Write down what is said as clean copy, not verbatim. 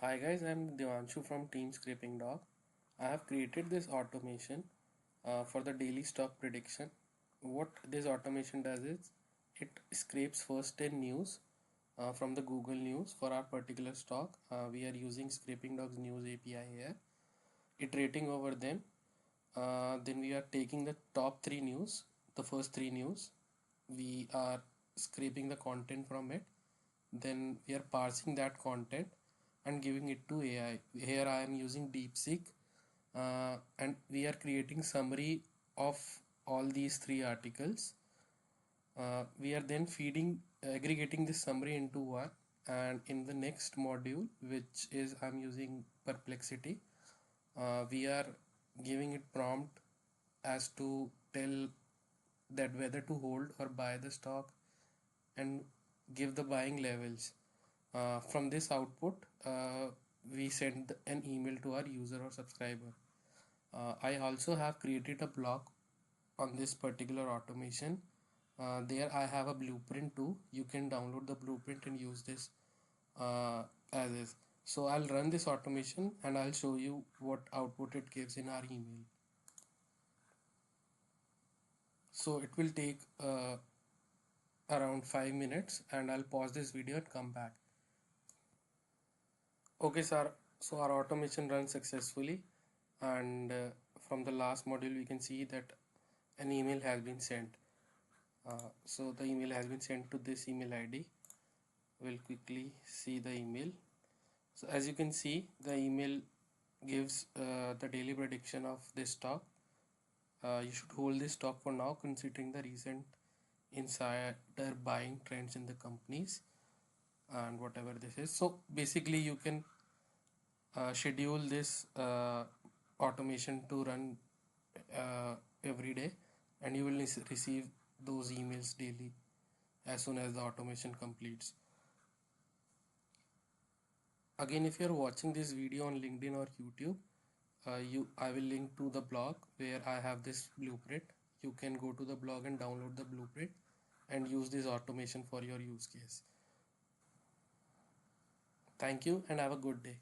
Hi guys, I'm Divanshu from Team Scrapingdog. I have created this automation for the daily stock prediction. What this automation does is it scrapes first 10 news from the Google News for our particular stock. We are using Scrapingdog's news API here, iterating over them. Then we are taking the top 3 news, the first 3 news. We are scraping the content from it. Then we are parsing that content and giving it to AI. Here I am using DeepSeek, and we are creating summary of all these 3 articles. We are then aggregating this summary into one, and in the next module, which is I'm using Perplexity, we are giving it prompt as to tell that whether to hold or buy the stock and give the buying levels. From this output, we send an email to our user or subscriber. I also have created a blog on this particular automation. There I have a blueprint too. You can download the blueprint and use this as is. So I'll run this automation and I'll show you what output it gives in our email. So it will take around 5 minutes, and I'll pause this video and come back. Okay, sir. So our automation runs successfully, and from the last module we can see that an email has been sent. So the email has been sent to this email ID. We'll quickly see the email. So as you can see, the email gives the daily prediction of this stock. You should hold this stock for now, considering the recent insider buying trends in the companies and whatever this is. So basically you can schedule this automation to run every day, and you will receive those emails daily as soon as the automation completes. Again, if you are watching this video on LinkedIn or YouTube, I will link to the blog where I have this blueprint. You can go to the blog and download the blueprint and use this automation for your use case. Thank you and have a good day.